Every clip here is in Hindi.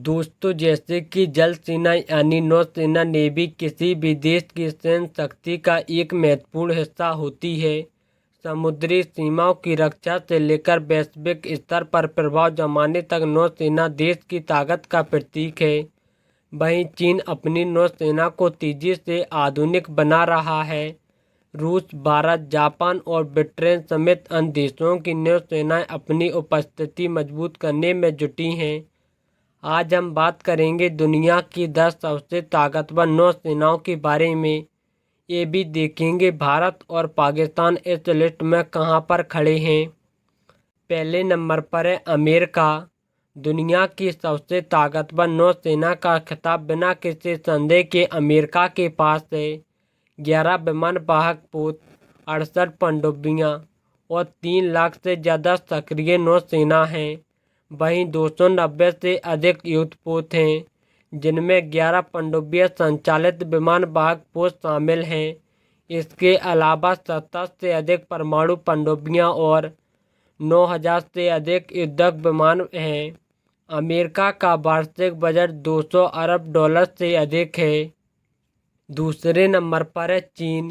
दोस्तों, जैसे कि जल सेना यानी नौसेना नेवी किसी भी देश की सैन्य शक्ति का एक महत्वपूर्ण हिस्सा होती है। समुद्री सीमाओं की रक्षा से लेकर वैश्विक स्तर पर प्रभाव जमाने तक नौसेना देश की ताकत का प्रतीक है। वहीं चीन अपनी नौसेना को तेजी से आधुनिक बना रहा है। रूस, भारत, जापान और ब्रिटेन समेत अन्य देशों की नौसेनाएं अपनी उपस्थिति मजबूत करने में जुटी हैं। आज हम बात करेंगे दुनिया की 10 सबसे ताकतवर नौसेनाओं के बारे में। ये भी देखेंगे भारत और पाकिस्तान इस लिस्ट में कहां पर खड़े हैं। पहले नंबर पर है अमेरिका। दुनिया की सबसे ताकतवर नौसेना का खिताब बिना किसी संदेह के अमेरिका के पास है। 11 विमान वाहक पोत, 68 पनडुब्बियां और 3 लाख से ज़्यादा सक्रिय नौसेना हैं। वहीं 290 से अधिक युद्धपोत हैं, जिनमें 11 पनडुब्बियां संचालित विमान वाहक पोत शामिल हैं। इसके अलावा 70 से अधिक परमाणु पनडुब्बियां और 9000 से अधिक युद्धक विमान हैं। अमेरिका का वार्षिक बजट $200 अरब से अधिक है। दूसरे नंबर पर है चीन।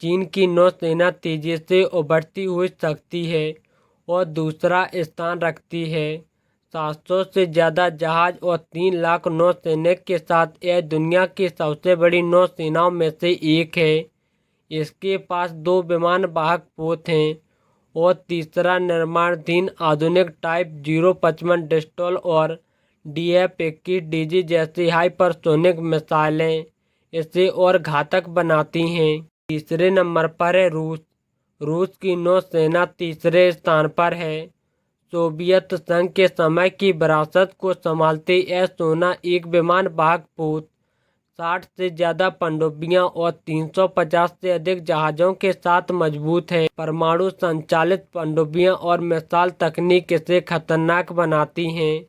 चीन की नौसेना तेजी से उभरती हुई शक्ति है और दूसरा स्थान रखती है। 700 से ज़्यादा जहाज और 3 लाख नौसैनिक के साथ यह दुनिया की सबसे बड़ी नौसेनाओं में से एक है। इसके पास 2 विमान वाहक पोत हैं और तीसरा निर्माणाधीन आधुनिक टाइप 055 डिस्टॉल और DF-21 जैसी हाइपरसोनिक मिसाइलें इसे और घातक बनाती हैं। तीसरे नंबर पर है रूस। रूस की नौसेना तीसरे स्थान पर है। सोवियत संघ के समय की विरासत को संभालते यह सोना एक विमान वाहक पोत, 60 से ज़्यादा पनडुब्बियां और 350 से अधिक जहाज़ों के साथ मजबूत है। परमाणु संचालित पनडुब्बियां और मिसाइल तकनीक इसे खतरनाक बनाती हैं।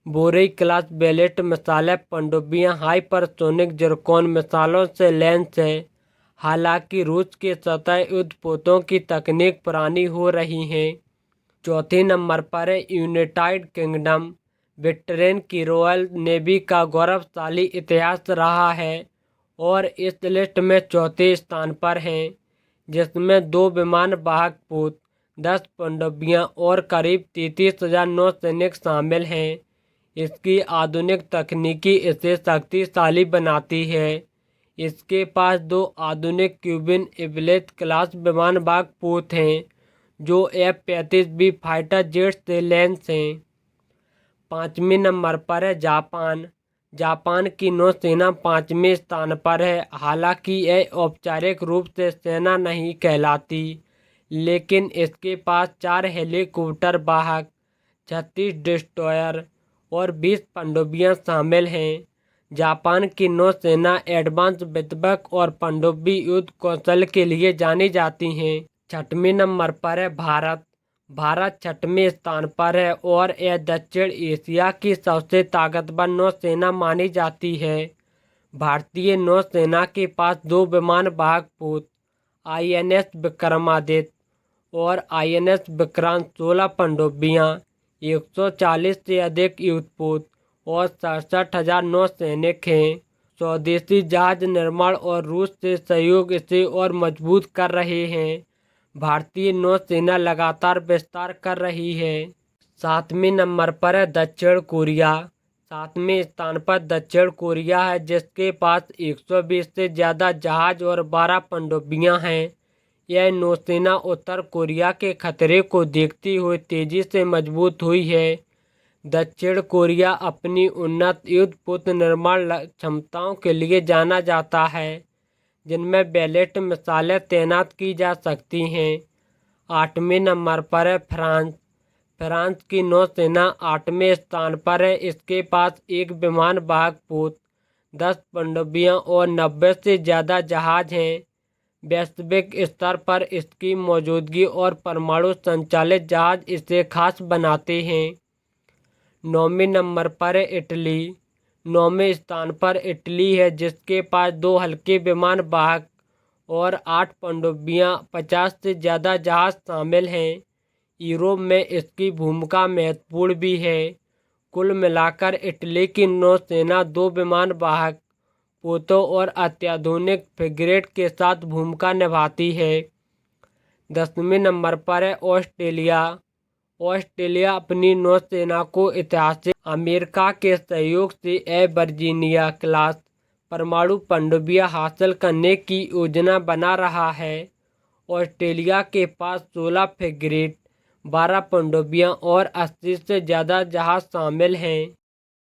बोरेई क्लास बैलिस्ट मिसाइलें पनडुब्बियां हाइपरसोनिक जिरकॉन मिसाइलों से लैस है। हालांकि रूस के सतह युद्धपोतों की तकनीक पुरानी हो रही है। चौथे नंबर पर है यूनाइटेड किंगडम। ब्रिटेन की रॉयल नेवी का गौरवशाली इतिहास रहा है और इस लिस्ट में चौथे स्थान पर हैं, जिसमें 2 विमान वाहक पोत, 10 पनडुब्बियां और करीब 33,000 नौसैनिक शामिल हैं। इसकी आधुनिक तकनीकी इसे शक्तिशाली बनाती है। इसके पास 2 आधुनिक क्यूबिन इबलिस क्लास विमान वाहक पोत हैं, जो F-35B फाइटर जेट से लैस हैं। 5वें नंबर पर है जापान। जापान की नौसेना 5वें स्थान पर है। हालांकि यह औपचारिक रूप से सेना नहीं कहलाती, लेकिन इसके पास 4 हेलीकॉप्टर वाहक, 36 डिस्ट्रॉयर और 20 पनडुब्बियां शामिल हैं। जापान की नौसेना एडवांस विध्वंसक और पनडुब्बी युद्ध कौशल के लिए जानी जाती हैं। 6वें नंबर पर है भारत। भारत 6वें स्थान पर है और यह दक्षिण एशिया की सबसे ताकतवर नौसेना मानी जाती है। भारतीय नौसेना के पास 2 विमान वाहक पोत, INS विक्रमादित्य और INS विक्रांत, 16 पनडुब्बियां, 140 से अधिक युद्धपोत और 67,000 नौसैनिक हैं। स्वदेशी जहाज निर्माण और रूस से सहयोग इसे और मजबूत कर रहे हैं। भारतीय नौसेना लगातार विस्तार कर रही है। 7वें नंबर पर है दक्षिण कोरिया। 7वें स्थान पर दक्षिण कोरिया है, जिसके पास 120 से ज़्यादा जहाज और 12 पनडुब्बियां हैं। यह नौसेना उत्तर कोरिया के खतरे को देखते हुए तेजी से मजबूत हुई है। दक्षिण कोरिया अपनी उन्नत युद्धपोत निर्माण क्षमताओं के लिए जाना जाता है, जिनमें बैलिस्टिक मिसाइलें तैनात की जा सकती हैं। 8वें नंबर पर है फ्रांस। फ्रांस की नौसेना 8वें स्थान पर है। इसके पास 1 विमान वाहक पोत, 10 पनडुब्बियां और 90 से ज़्यादा जहाज हैं। वैश्विक स्तर पर इसकी मौजूदगी और परमाणु संचालित जहाज इसे खास बनाते हैं। 9वें नंबर पर है इटली। 9वें स्थान पर इटली है, जिसके पास 2 हल्के विमान वाहक और 8 पनडुब्बियां, 50 से ज़्यादा जहाज शामिल हैं। यूरोप में इसकी भूमिका महत्वपूर्ण भी है। कुल मिलाकर इटली की नौसेना 2 विमान वाहक पोतों और अत्याधुनिक फ्रिगेट के साथ भूमिका निभाती है। 10वें नंबर पर है ऑस्ट्रेलिया। ऑस्ट्रेलिया अपनी नौसेना को ऐतिहासिक अमेरिका के सहयोग से वर्जीनिया क्लास परमाणु पनडुब्बियां हासिल करने की योजना बना रहा है। ऑस्ट्रेलिया के पास 16 फ्रिगेट, 12 पनडुब्बियां और 80 से ज़्यादा जहाज शामिल हैं।